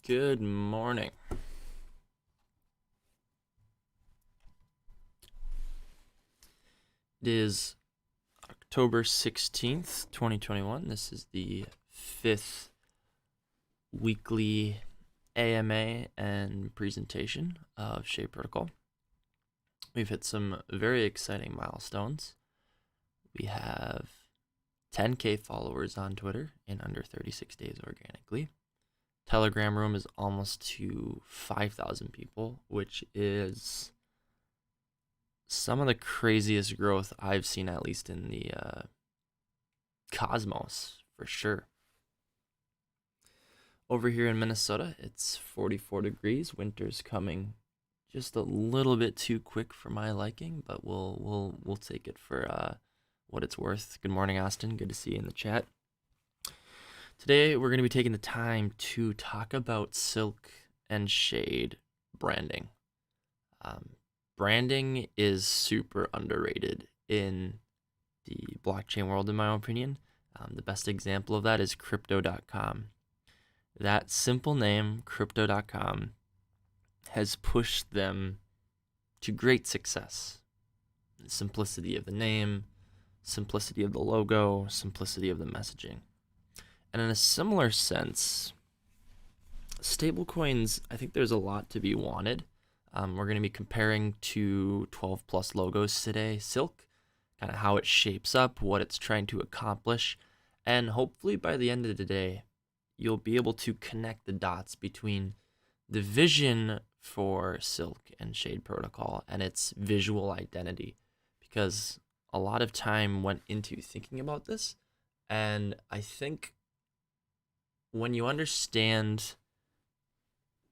Good morning. It is October 16th, 2021. This is the fifth weekly AMA and presentation of Shade Protocol. We've hit some very exciting milestones. We have 10K followers on Twitter in under 36 days organically. Telegram room is almost to 5,000 people, which is some of the craziest growth I've seen, at least in the cosmos, for sure. Over here in Minnesota, it's 44 degrees. Winter's coming just a little bit too quick for my liking, but we'll take it for what it's worth. Good morning, Austin. Good to see you in the chat. Today, we're going to be taking the time to talk about Silk and Shade branding. Branding is super underrated in the blockchain world, in my opinion. The best example of that is Crypto.com. That simple name, Crypto.com, has pushed them to great success. The simplicity of the name, simplicity of the logo, simplicity of the messaging. And in a similar sense, stablecoins, I think there's a lot to be wanted. We're going to be comparing to 12 plus logos today, Silk, kind of how it shapes up, what it's trying to accomplish, and hopefully by the end of the day, you'll be able to connect the dots between the vision for Silk and Shade Protocol and its visual identity, because a lot of time went into thinking about this, and I think when you understand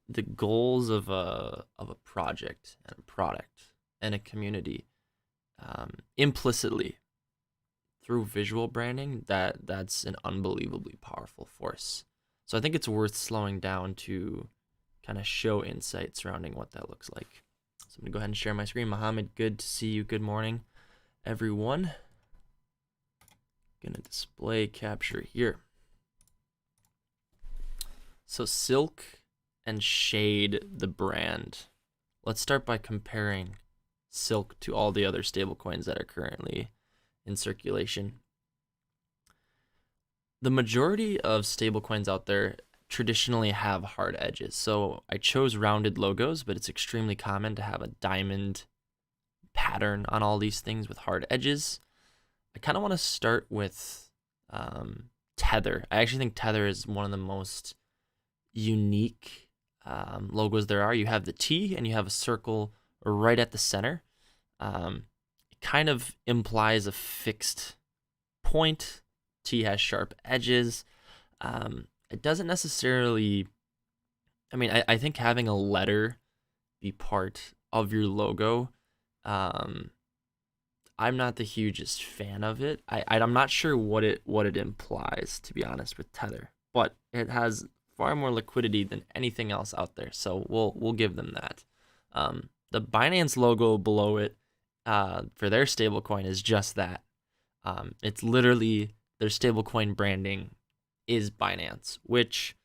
the goals of a project and a product and a community implicitly through visual branding, that's an unbelievably powerful force. So I think it's worth slowing down to kind of show insight surrounding what that looks like. So I'm gonna go ahead and share my screen. Mohammed, good to see you. Good morning, everyone. Gonna display capture here. So Silk and Shade, the brand. Let's start by comparing Silk to all the other stablecoins that are currently in circulation. The majority of stablecoins out there traditionally have hard edges. So I chose rounded logos, but it's extremely common to have a diamond pattern on all these things with hard edges. I kind of want to start with Tether. I actually think Tether is one of the most unique logos there are. You have the T and you have a circle right at the center. It kind of implies a fixed point. T has sharp edges. It doesn't necessarily, I think having a letter be part of your logo, I'm not the hugest fan of it. I'm not sure what it implies, to be honest, with Tether, but it has far more liquidity than anything else out there, so we'll give them that. The Binance logo below it for their stablecoin is just that. It's literally their stablecoin branding is Binance, which,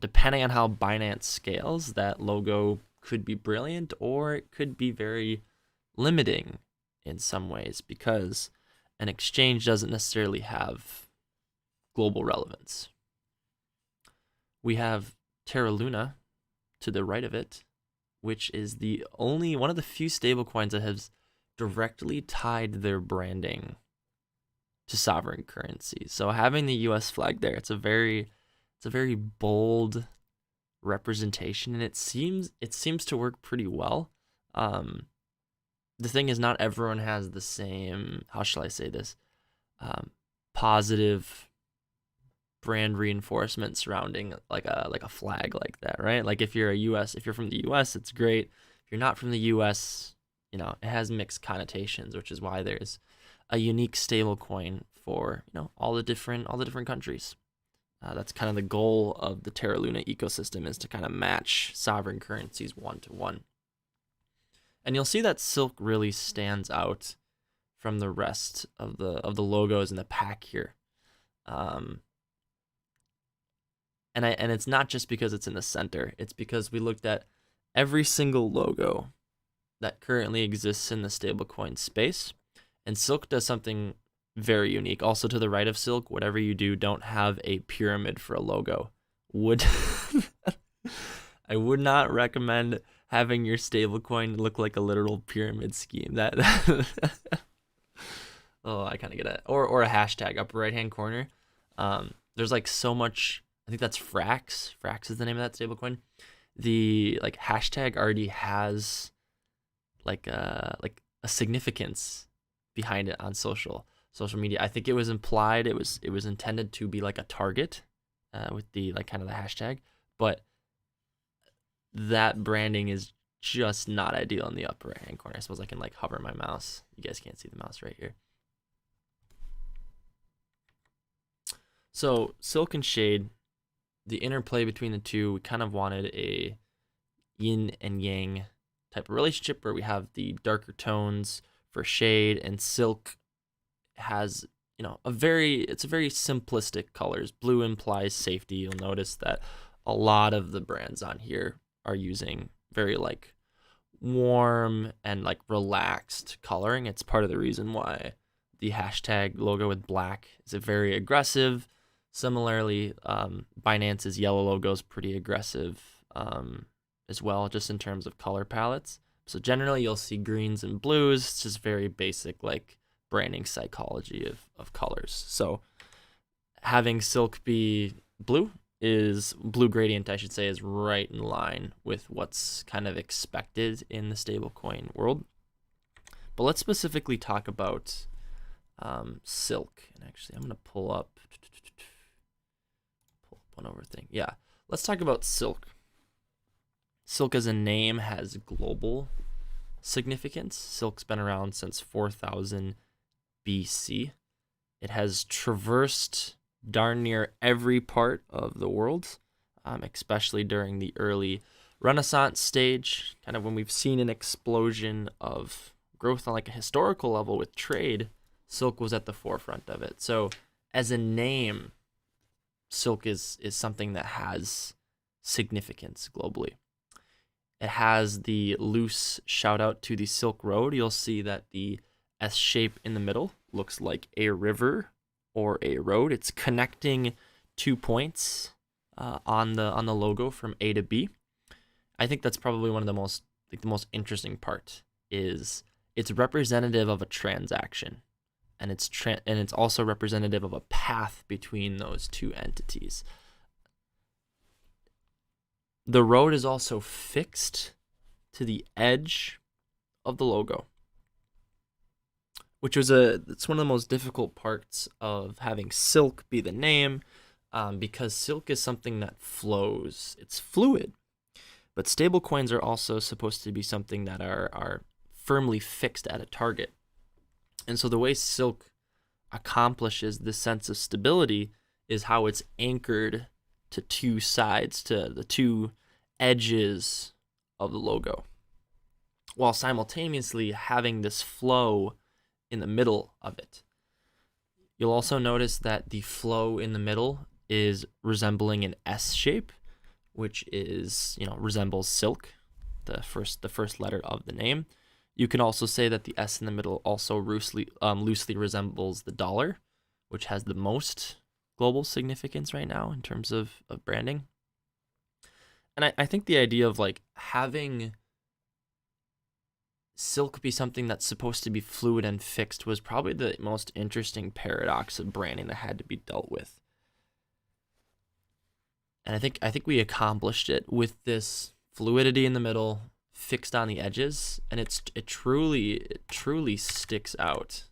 depending on how Binance scales, that logo could be brilliant or it could be very limiting in some ways, because an exchange doesn't necessarily have global relevance. We have Terra Luna to the right of it, which is the only one of the few stablecoins that has directly tied their branding to sovereign currency. So having the US flag there, it's a very bold representation, and it seems to work pretty well. The thing is, not everyone has the same, how shall I say this, positive brand reinforcement surrounding like a flag like that, right? Like if you're from the US, it's great. If you're not from the US, it has mixed connotations, which is why there's a unique stable coin for all the different countries. That's kind of the goal of the Terra Luna ecosystem, is to kind of match sovereign currencies one to one. And you'll see that Silk really stands out from the rest of the logos in the pack here. And it's not just because it's in the center. It's because we looked at every single logo that currently exists in the stablecoin space, and Silk does something very unique. Also, to the right of Silk, whatever you do, don't have a pyramid for a logo. I would not recommend having your stablecoin look like a literal pyramid scheme. That oh, I kind of get it. Or a hashtag upper right hand corner. There's like so much. I think that's Frax. Frax is the name of that stablecoin. The like hashtag already has like a significance behind it on social media. I think it was implied. It was intended to be like a target with the like kind of the hashtag, but that branding is just not ideal in the upper right hand corner. I suppose I can like hover my mouse. You guys can't see the mouse right here. So Silk and Shade, the interplay between the two, we kind of wanted a yin and yang type of relationship where we have the darker tones for Shade, and Silk has, you know, it's a very simplistic colors. Blue implies safety. You'll notice that a lot of the brands on here are using very like warm and like relaxed coloring. It's part of the reason why the hashtag logo with black is a very aggressive. Similarly, Binance's yellow logo is pretty aggressive as well, just in terms of color palettes. So generally you'll see greens and blues. It's just very basic like branding psychology of colors. So having Silk be blue gradient, I should say, is right in line with what's kind of expected in the stablecoin world. But let's specifically talk about Silk. And actually, I'm going to pull up one over thing. Yeah, let's talk about Silk. Silk as a name has global significance. Silk's been around since 4000 BC. It has traversed darn near every part of the world, especially during the early Renaissance stage, kind of when we've seen an explosion of growth on like a historical level with trade. Silk was at the forefront of it. So as a name, Silk is something that has significance globally. It has the loose shout out to the Silk Road. You'll see that the S shape in the middle looks like a river or a road. It's connecting 2 points on the logo from A to B. I think that's probably one of the most interesting part is it's representative of a transaction, and it's also representative of a path between those two entities. The road is also fixed to the edge of the logo, which it's one of the most difficult parts of having Silk be the name, because Silk is something that flows. It's fluid, but stablecoins are also supposed to be something that are firmly fixed at a target. And so the way Silk accomplishes this sense of stability is how it's anchored to two sides, to the two edges of the logo, while simultaneously having this flow in the middle of it. You'll also notice that the flow in the middle is resembling an S shape, which is, resembles Silk, the first letter of the name. You can also say that the S in the middle also loosely resembles the dollar, which has the most global significance right now in terms of branding. And I think the idea of like having Silk be something that's supposed to be fluid and fixed was probably the most interesting paradox of branding that had to be dealt with. And I think we accomplished it with this fluidity in the middle, fixed on the edges, and it truly sticks out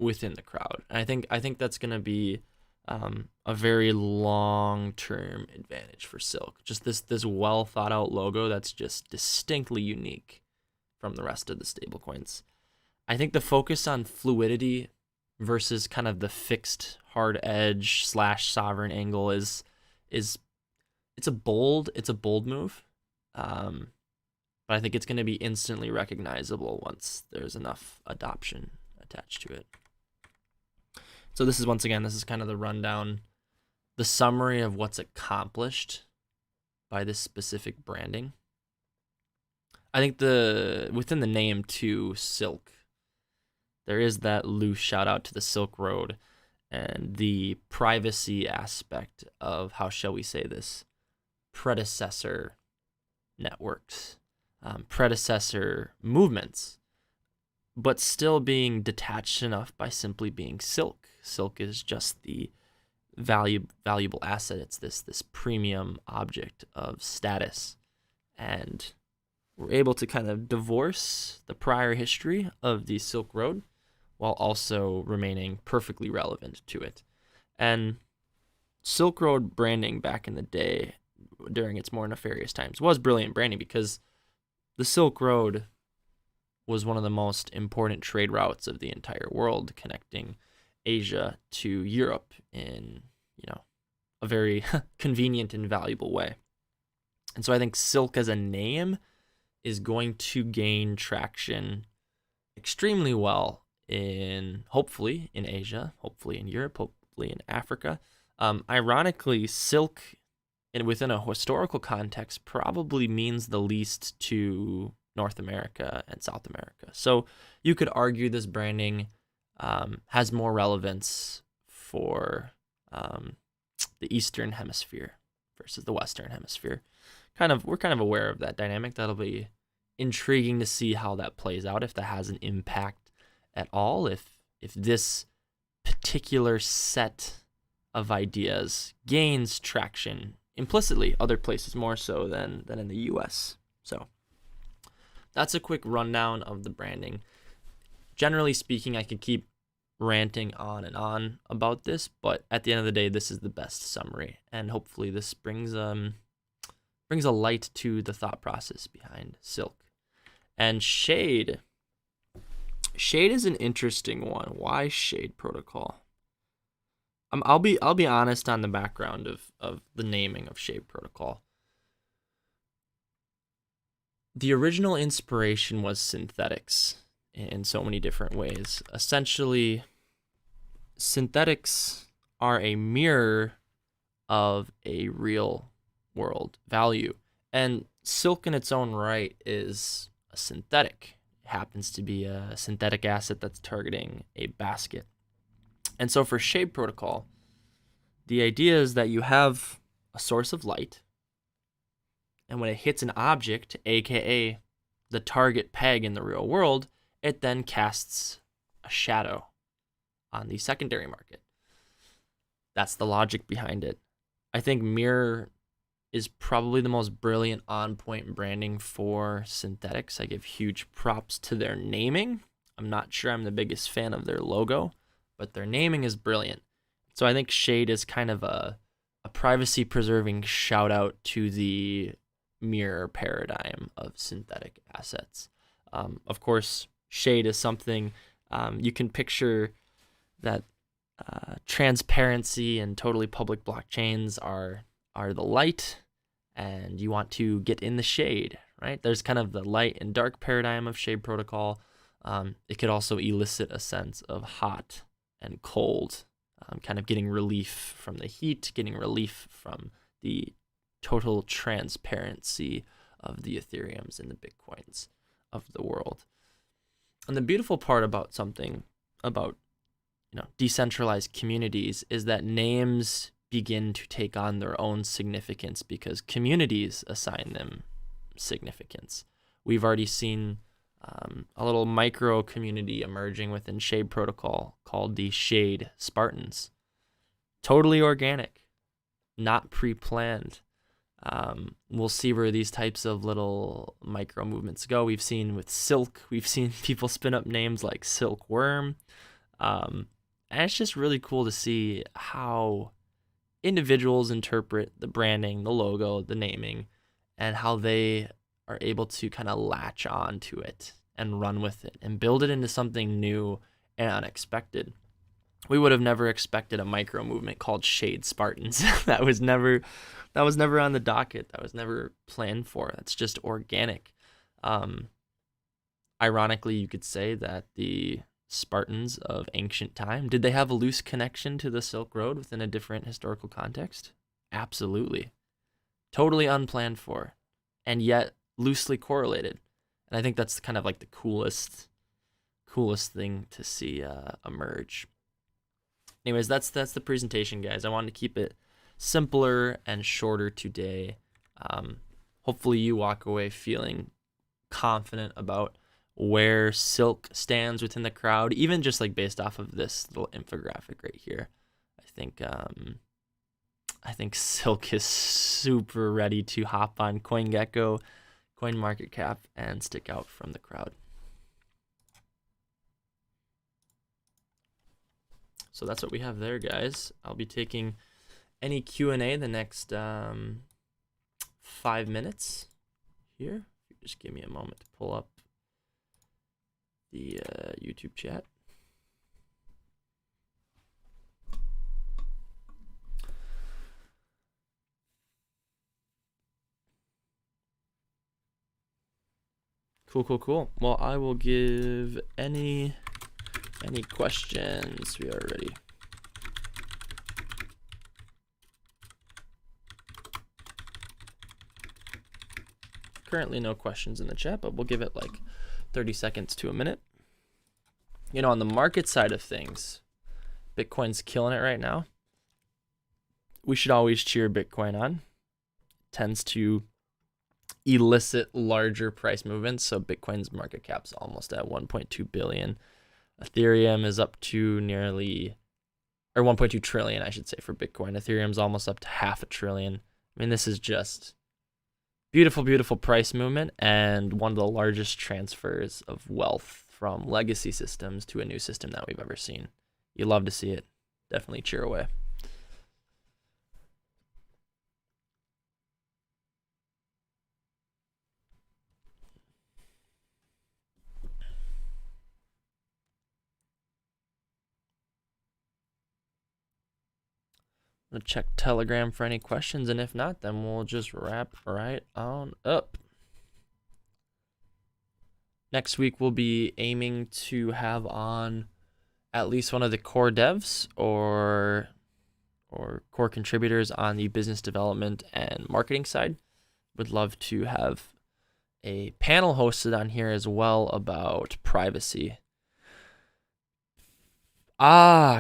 within the crowd. And I think that's going to be a very long-term advantage for Silk. Just this well thought out logo that's just distinctly unique from the rest of the stablecoins. I think the focus on fluidity versus kind of the fixed hard edge / sovereign angle is it's a bold move. But I think it's going to be instantly recognizable once there's enough adoption attached to it. So this is kind of the rundown the summary of what's accomplished by this specific branding, I think within the name too, silk, there is that loose shout out to the Silk Road and the privacy aspect of, how shall we say this, predecessor networks, predecessor movements, but still being detached enough by simply being silk. Silk is just the valuable asset. It's this premium object of status, and we're able to kind of divorce the prior history of the Silk Road while also remaining perfectly relevant to it. And Silk Road branding back in the day, during its more nefarious times, was brilliant branding, because the Silk Road was one of the most important trade routes of the entire world, connecting Asia to Europe in, a very convenient and valuable way. And so I think silk as a name is going to gain traction extremely well hopefully in Asia, hopefully in Europe, hopefully in Africa. Ironically, silk within a historical context probably means the least to North America and South America. So you could argue this branding has more relevance for the Eastern Hemisphere versus the Western Hemisphere. We're kind of aware of that dynamic. That'll be intriguing to see how that plays out, if that has an impact at all, if this particular set of ideas gains traction implicitly other places more so than in the US. So that's a quick rundown of the branding. Generally speaking, I could keep ranting on and on about this, but at the end of the day, this is the best summary, and hopefully this brings a light to the thought process behind silk. And shade is an interesting one. Why shade protocol? I'll be honest on the background of the naming of shade protocol. The original inspiration was synthetics in so many different ways. Essentially, synthetics are a mirror of a real world value, and silk in its own right is a synthetic. It happens to be a synthetic asset that's targeting a basket. And so for shade protocol, the idea is that you have a source of light, and when it hits an object, aka the target peg in the real world, it then casts a shadow on the secondary market. That's the logic behind it. I think mirror is probably the most brilliant on-point branding for synthetics. I give huge props to their naming. I'm not sure I'm the biggest fan of their logo, but their naming is brilliant. So I think shade is kind of a privacy-preserving shout-out to the mirror paradigm of synthetic assets. Of course, shade is something you can picture that transparency and totally public blockchains are the light, and you want to get in the shade, right? There's kind of the light and dark paradigm of shade protocol. It could also elicit a sense of hot and cold, kind of getting relief from the heat, getting relief from the total transparency of the Ethereums and the Bitcoins of the world. And the beautiful part about decentralized communities is that names begin to take on their own significance because communities assign them significance. We've already seen a little micro community emerging within Shade Protocol called the Shade Spartans. Totally organic, not pre-planned. We'll see where these types of little micro movements go. We've seen with Silk, we've seen people spin up names like Silkworm. And it's just really cool to see how individuals interpret the branding, the logo, the naming, and how they are able to kind of latch on to it and run with it and build it into something new and unexpected. We would have never expected a micro movement called Shade Spartans. That was never on the docket. That was never planned for. That's just organic. Ironically, you could say that the Spartans of ancient time. Did they have a loose connection to the Silk Road within a different historical context? Absolutely. Totally unplanned for, and yet loosely correlated. And I think that's kind of like the coolest thing to see emerge. Anyways, that's the presentation, guys. I wanted to keep it simpler and shorter today. Hopefully you walk away feeling confident about where silk stands within the crowd, even just like based off of this little infographic right here. I think silk is super ready to hop on CoinGecko, CoinMarketCap, and stick out from the crowd. So that's what we have there, guys. I'll be taking any Q&A the next 5 minutes here. Just give me a moment to pull up the YouTube chat. Cool. Well, I will give any questions. We are ready. Currently no questions in the chat, but we'll give it like 30 seconds to a minute. You know, on the market side of things, Bitcoin's killing it right now. We should always cheer Bitcoin on. It tends to elicit larger price movements. So Bitcoin's market cap's almost at 1.2 billion. Ethereum is up to nearly, or 1.2 trillion, I should say, for Bitcoin. Ethereum's almost up to $500 billion. I mean, this is just beautiful price movement and one of the largest transfers of wealth from legacy systems to a new system that we've ever seen. You love to see it. Definitely cheer away. I'm gonna check Telegram for any questions, and if not, then we'll just wrap right on up. Next week, we'll be aiming to have on at least one of the core devs or core contributors on the business development and marketing side. Would love to have a panel hosted on here as well about privacy.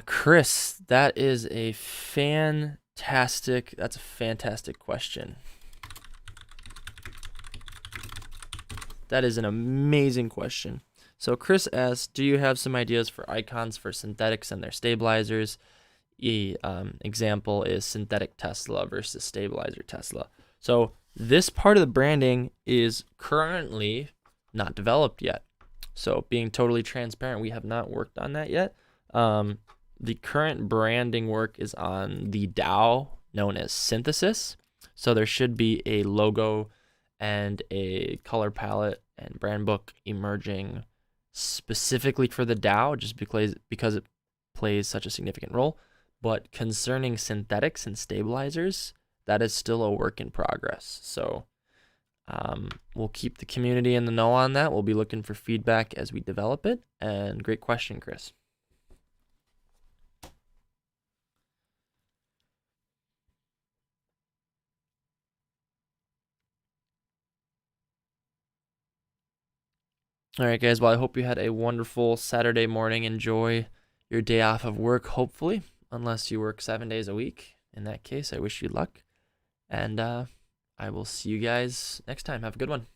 Chris, that's a fantastic question. That is an amazing question. So Chris asks, do you have some ideas for icons for synthetics and their stabilizers? Example is synthetic Tesla versus stabilizer Tesla. So this part of the branding is currently not developed yet. So being totally transparent, we have not worked on that yet. The current branding work is on the DAO known as Synthesis. So there should be a logo and a color palette and brand book emerging specifically for the DAO, just because it plays such a significant role. But concerning synthetics and stabilizers, that is still a work in progress. So we'll keep the community in the know on that. We'll be looking for feedback as we develop it. And great question, Chris. All right, guys. Well, I hope you had a wonderful Saturday morning. Enjoy your day off of work, hopefully, unless you work 7 days a week. In that case, I wish you luck. And I will see you guys next time. Have a good one.